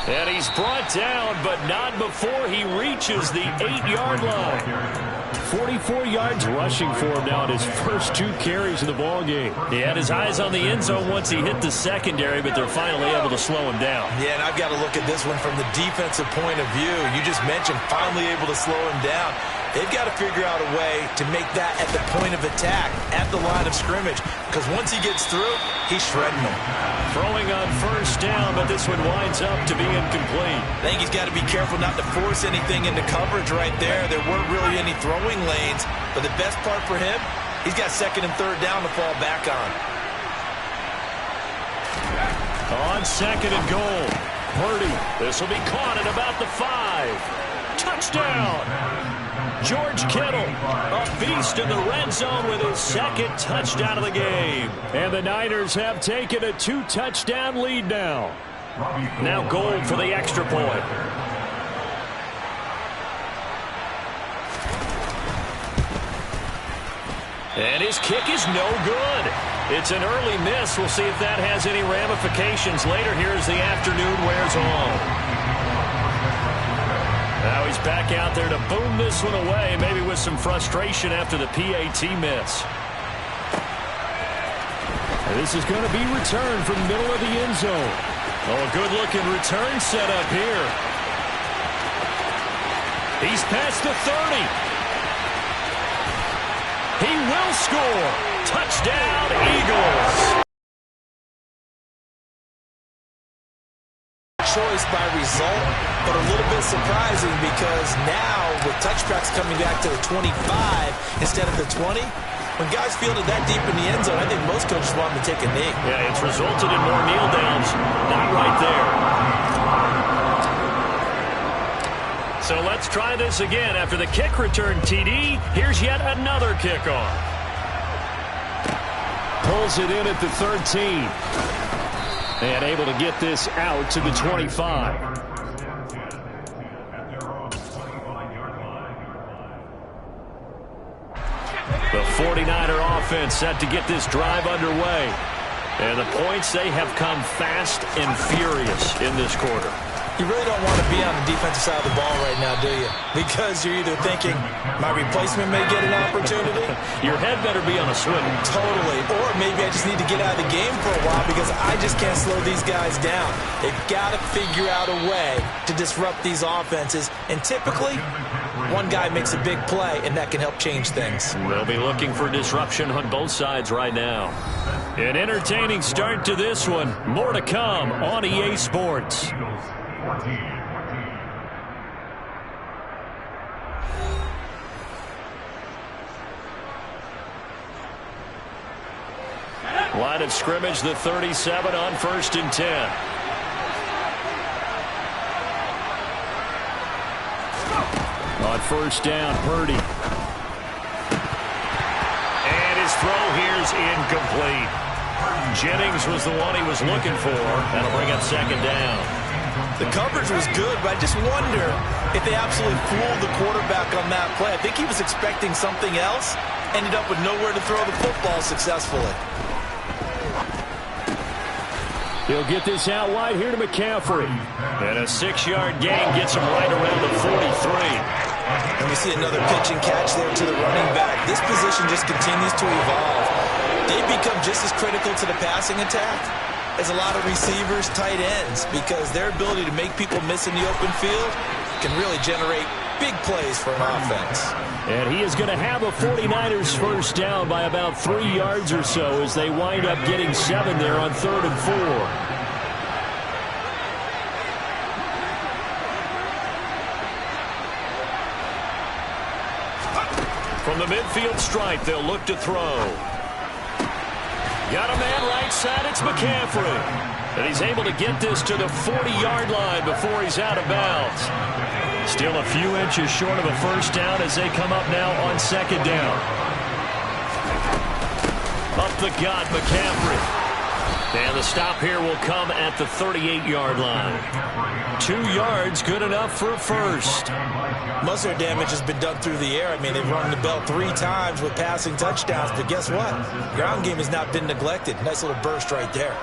And he's brought down, but not before he reaches the 8-yard line. 44 yards rushing for him now in his first 2 carries of the ballgame. He had his eyes on the end zone once he hit the secondary, but they're finally able to slow him down. Yeah, and I've got to look at this one from the defensive point of view. You just mentioned finally able to slow him down. They've got to figure out a way to make that at the point of attack, at the line of scrimmage, because once he gets through, he's shredding them. Throwing on first down, but this one winds up to be incomplete. I think he's got to be careful not to force anything into coverage right there. There weren't really any throwing lanes, but the best part for him, he's got 2nd and 3rd down to fall back on. On 2nd and goal, Purdy. This will be caught at about the 5. Touchdown! George Kittle, a beast in the red zone with his 2nd touchdown of the game. And the Niners have taken a 2-touchdown lead now. Now Gold for the extra point. And his kick is no good. It's an early miss. We'll see if that has any ramifications later here as the afternoon wears on. Now he's back out there to boom this one away, maybe with some frustration after the PAT miss. And this is going to be returned from middle of the end zone. Oh, a good-looking return set up here. He's past the 30. He will score. Touchdown, Eagles. choice by result, but a little bit surprising because now with touchbacks coming back to the 25 instead of the 20, when guys fielded that deep in the end zone, I think most coaches want them to take a knee. Yeah, it's resulted in more kneel downs. Not right there. So let's try this again. After the kick return TD, here's yet another kickoff. Pulls it in at the 13. And able to get this out to the 25. The 49er offense set to get this drive underway. And the points, they have come fast and furious in this quarter. You really don't want to be on the defensive side of the ball right now, do you? Because you're either thinking, my replacement may get an opportunity. Your head better be on a swivel. Totally. Or maybe I just need to get out of the game for a while because I just can't slow these guys down. They've got to figure out a way to disrupt these offenses. And typically, one guy makes a big play, and that can help change things. They'll be looking for disruption on both sides right now. An entertaining start to this one. More to come on EA Sports. Line of scrimmage, the 37 on 1st and 10. On 1st down, Purdy. And his throw here's incomplete. Jennings was the one he was looking for. That'll bring up 2nd down. The coverage was good, but I just wonder if they absolutely fooled the quarterback on that play. I think he was expecting something else, ended up with nowhere to throw the football successfully. He'll get this out wide here to McCaffrey. And a 6-yard gain gets him right around the 43. And we see another pitch and catch there to the running back. This position just continues to evolve. They become just as critical to the passing attack as a lot of receivers, tight ends, because their ability to make people miss in the open field can really generate big plays for an offense. And he is going to have a 49ers first down by about 3 yards or so as they wind up getting 7 there on 3rd and 4. From the midfield stripe, they'll look to throw. Got a man right side, it's McCaffrey. And he's able to get this to the 40-yard line before he's out of bounds. Still a few inches short of a first down as they come up now on 2nd down. Up the gut, McCaffrey. And the stop here will come at the 38-yard line. 2 yards, good enough for a first. Most of their damage has been done through the air. I mean, they've run the bell 3 times with passing touchdowns, but guess what? Ground game has not been neglected. Nice little burst right there.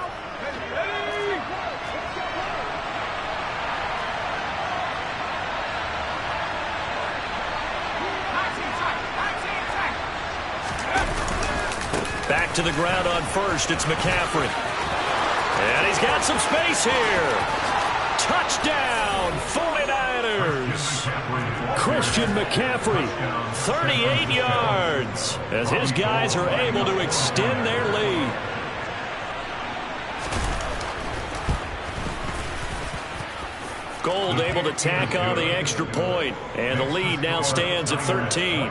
Back to the ground on first, it's McCaffrey. And he's got some space here. Touchdown, 49ers. Christian McCaffrey, 38 yards, as his guys are able to extend their lead. Gold able to tack on the extra point, and the lead now stands at 13.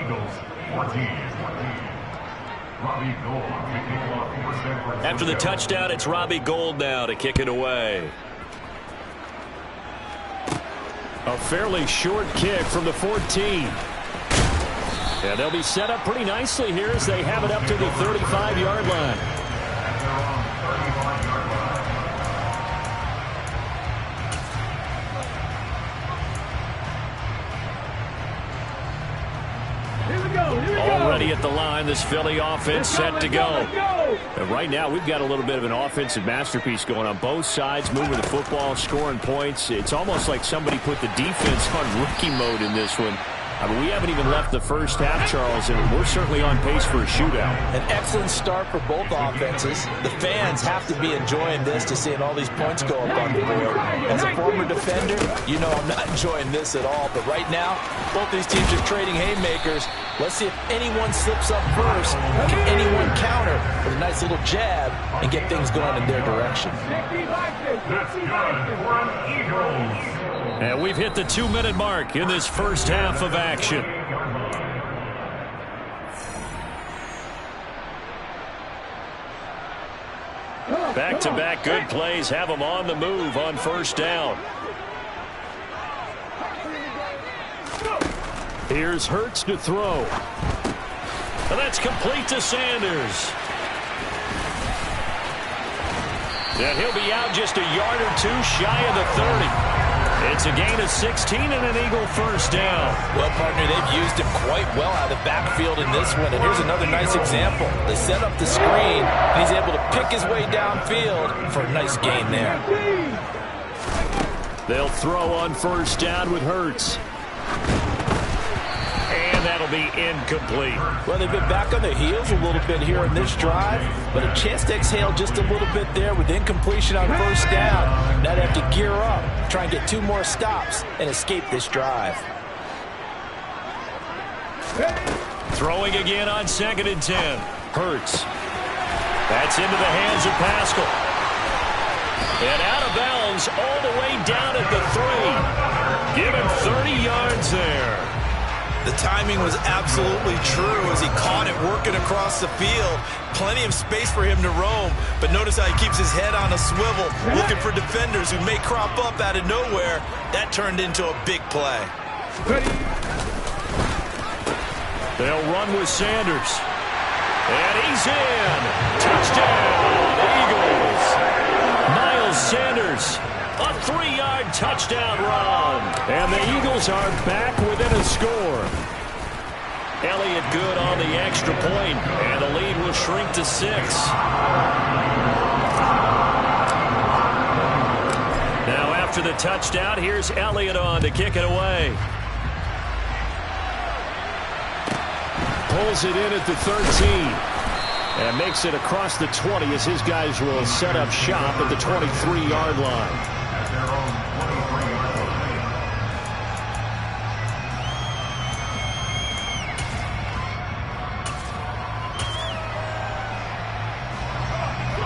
Eagles 14. After the touchdown, it's Robbie Gould now to kick it away. A fairly short kick from the 14. And they'll be set up pretty nicely here as they have it up to the 35-yard line. Already at the line, this Philly offense set to go. And right now, we've got a little bit of an offensive masterpiece going on both sides, moving the football, scoring points. It's almost like somebody put the defense on rookie mode in this one. I mean, we haven't even left the first half, Charles, and we're certainly on pace for a shootout. An excellent start for both offenses. The fans have to be enjoying this to seeing all these points go up on the board. As a former defender, you know I'm not enjoying this at all. But right now, both these teams are trading haymakers. Let's see if anyone slips up first. Can anyone counter with a nice little jab and get things going in their direction? That's good for an Eagles. And we've hit the 2-minute mark in this first half of action. Back-to-back good plays have them on the move on first down. Here's Hurts to throw. And that's complete to Sanders. And he'll be out just a yard or two shy of the 30. It's a gain of 16 and an Eagle first down. Well, partner, they've used him quite well out of the backfield in this one. And here's another nice example. They set up the screen, and he's able to pick his way downfield for a nice gain there. They'll throw on first down with Hurts. And that'll be incomplete. Well, they've been back on their heels a little bit here in this drive, but a chance to exhale just a little bit there with incompletion on first down. Now they have to gear up, try and get 2 more stops, and escape this drive. Throwing again on 2nd and 10. Hurts. That's into the hands of Pascal. And out of bounds all the way down at the 3. Give him 30 yards there. The timing was absolutely true as he caught it working across the field. Plenty of space for him to roam, but notice how he keeps his head on a swivel, looking for defenders who may crop up out of nowhere. That turned into a big play. They'll run with Sanders. And he's in. Touchdown, Eagles. Miles Sanders. A 3-yard touchdown run. And the Eagles are back within a score. Elliott good on the extra point, and the lead will shrink to 6. Now after the touchdown, here's Elliott on to kick it away. Pulls it in at the 13. And makes it across the 20 as his guys will set up shop at the 23-yard line.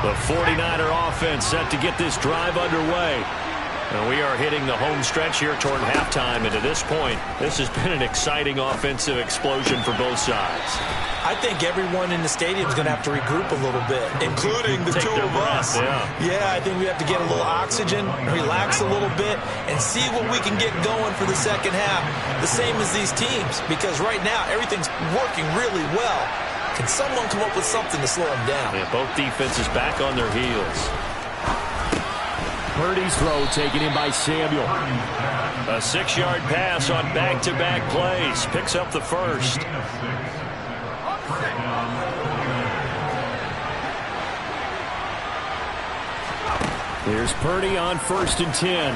The 49er offense set to get this drive underway. And we are hitting the home stretch here toward halftime. And to this point, this has been an exciting offensive explosion for both sides. I think everyone in the stadium is going to have to regroup a little bit, including the two of us. Yeah, I think we have to get a little oxygen, relax a little bit, and see what we can get going for the second half. The same as these teams, because right now everything's working really well. Can someone come up with something to slow them down? Yeah, both defenses back on their heels. Purdy's throw taken in by Samuel. A 6-yard pass on back-to-back plays. Picks up the first. Here's Purdy on 1st and 10.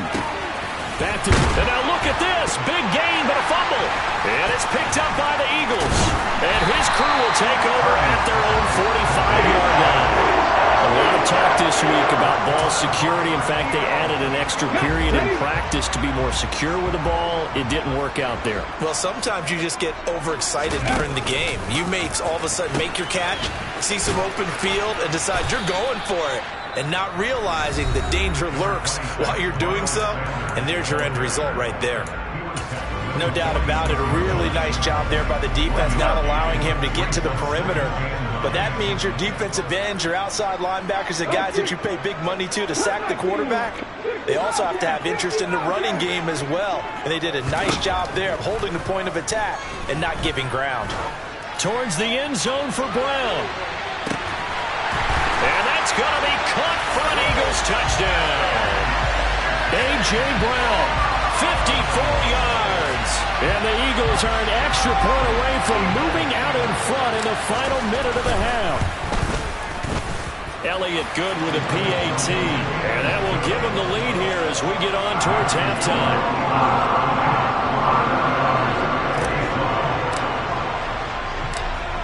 Back to, and now look at this. Big gain, but a fumble. And it's picked up by the Eagles. And his crew will take over at their own 45-yard line. A lot of talk this week about ball security. In fact, they added an extra period in practice to be more secure with the ball. It didn't work out there. Well, sometimes you just get overexcited during the game. You may all of a sudden make your catch, see some open field, and decide you're going for it, and not realizing the danger lurks while you're doing so. And there's your end result right there. No doubt about it. A really nice job there by the defense, not allowing him to get to the perimeter. But that means your defensive ends, your outside linebackers, the guys that you pay big money to sack the quarterback, they also have to have interest in the running game as well. And they did a nice job there of holding the point of attack and not giving ground. Towards the end zone for Brown. And that's going to be caught for an Eagles touchdown. A.J. Brown, 54 yards. And the Eagles are an extra point away from moving out in front in the final minute of the half. Elliott good with a PAT. And that will give him the lead here as we get on towards halftime.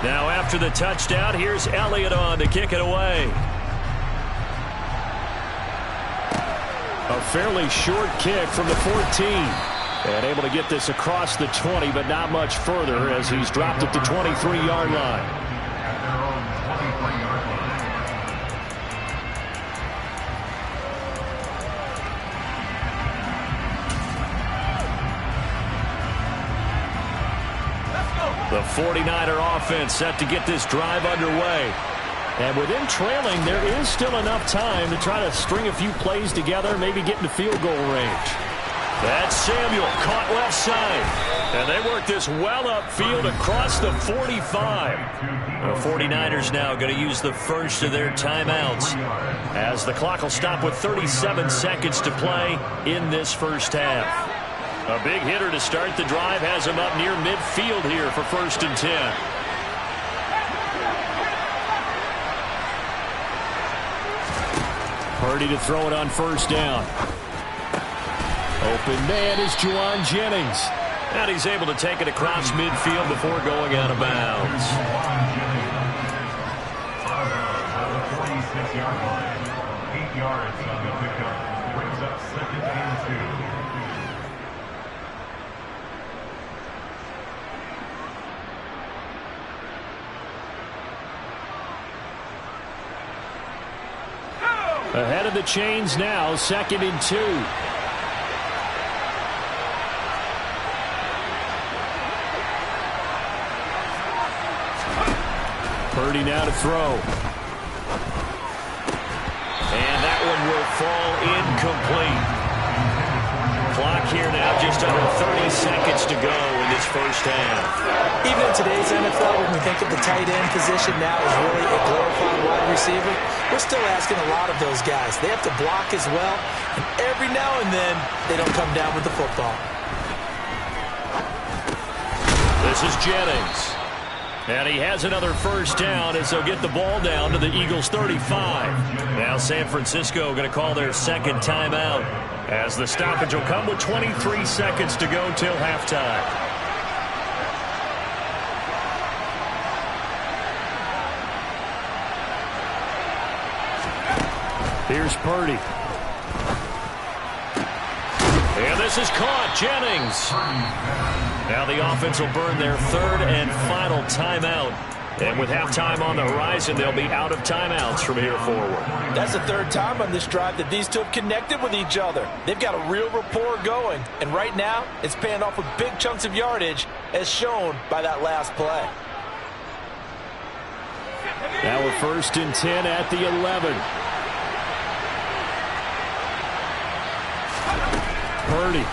Now after the touchdown, here's Elliott on to kick it away. A fairly short kick from the 14. And able to get this across the 20, but not much further as he's dropped at the 23-yard line. At their own 23-yard line. The 49er offense set to get this drive underway. And with him trailing, there is still enough time to try to string a few plays together, maybe get into field goal range. That's Samuel, caught left side. And they work this well upfield across the 45. The 49ers now going to use the first of their timeouts as the clock will stop with 37 seconds to play in this first half. A big hitter to start the drive has him up near midfield here for 1st and 10. Purdy to throw it on 1st down. Open man is Juwan Jennings. And he's able to take it across midfield before going out of bounds. Out of bounds on the 46-yard line. 8 yards on the pickup. Brings up 2nd and 2. Ahead of the chains now, 2nd and 2. Purdy now to throw. And that one will fall incomplete. Clock here now, just under 30 seconds to go in this first half. Even in today's NFL, when we think of the tight end position now as really a glorified wide receiver, we're still asking a lot of those guys. They have to block as well, and every now and then, they don't come down with the football. This is Jennings. And he has another 1st down as they'll get the ball down to the Eagles' 35. Now San Francisco going to call their 2nd timeout as the stoppage will come with 23 seconds to go till halftime. Here's Purdy. And this is caught. Jennings. Now the offense will burn their 3rd and final timeout. And with halftime on the horizon, they'll be out of timeouts from here forward. That's the 3rd time on this drive that these two have connected with each other. They've got a real rapport going. And right now, it's paying off with big chunks of yardage, as shown by that last play. Now we're 1st and 10 at the 11. Purdy.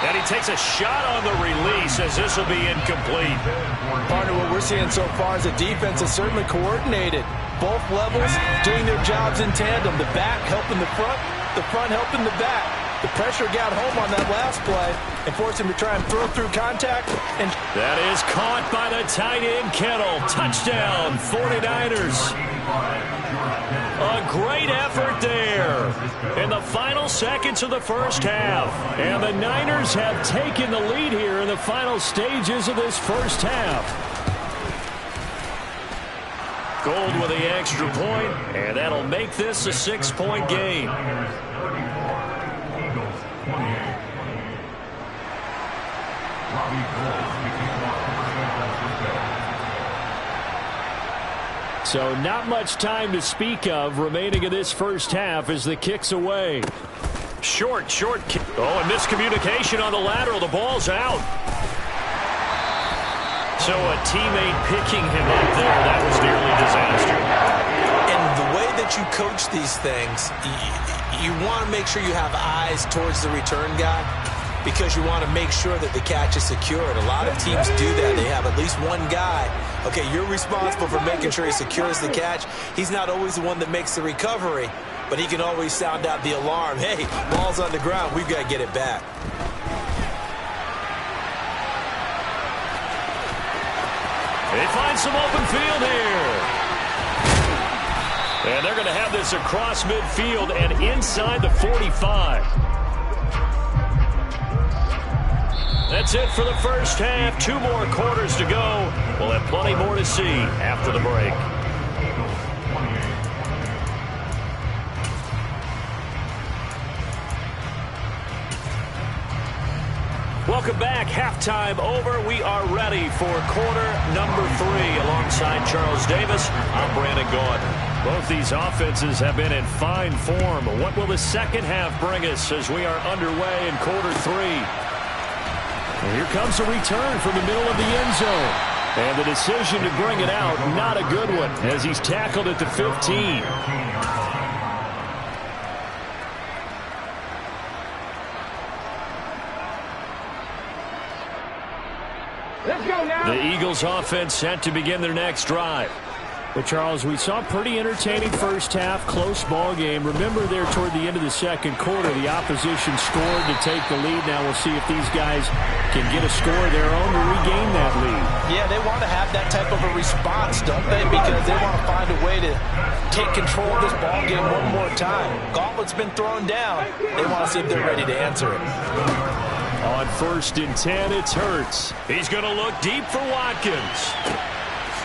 And he takes a shot on the release as this will be incomplete. Partner, what we're seeing so far is the defense is certainly coordinated. Both levels doing their jobs in tandem. The back helping the front helping the back. The pressure got home on that last play and forced him to try and throw through contact. And that is caught by the tight end Kittle. Touchdown, 49ers. A great effort there in the final seconds of the first half. And the Niners have taken the lead here in the final stages of this first half. Gold with the extra point, and that'll make this a 6-point game. So not much time to speak of remaining in this first half as the kick's away. Short kick. Oh, and miscommunication on the lateral. The ball's out. So a teammate picking him up there, that was nearly disaster. And the way that you coach these things, you want to make sure you have eyes towards the return guy, because you want to make sure that the catch is secured. A lot of teams do that. They have at least one guy. Okay, you're responsible for making sure he secures the catch. He's not always the one that makes the recovery, but he can always sound out the alarm. Hey, ball's on the ground. We've got to get it back. They find some open field here. And they're going to have this across midfield and inside the 45. That's it for the first half. 2 more quarters to go. We'll have plenty more to see after the break. Welcome back. Halftime over. We are ready for quarter number 3. Alongside Charles Davis, I'm Brandon Gaudin. Both these offenses have been in fine form. What will the second half bring us as we are underway in quarter 3? And here comes a return from the middle of the end zone. And the decision to bring it out, not a good one, as he's tackled at the 15. Let's go now. The Eagles offense set to begin their next drive. Well, Charles, we saw a pretty entertaining first half, close ball game. Remember there toward the end of the second quarter, the opposition scored to take the lead. Now we'll see if these guys can get a score of their own to regain that lead. Yeah, they want to have that type of a response, don't they? Because they want to find a way to take control of this ball game one more time. Gauntlet's been thrown down. They want to see if they're ready to answer it. On 1st and 10, it's Hurts. He's going to look deep for Watkins.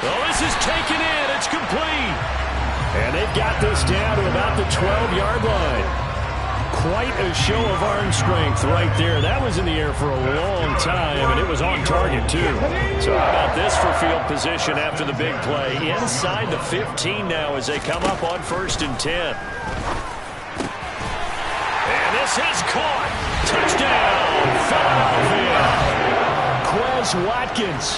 Well, this is taken in. It's complete. And they've got this down to about the 12-yard line. Quite a show of arm strength right there. That was in the air for a long time, and it was on target, too. So how about this for field position after the big play? Inside the 15 now as they come up on 1st and 10. And this is caught. Touchdown, Philadelphia. Quez Watkins.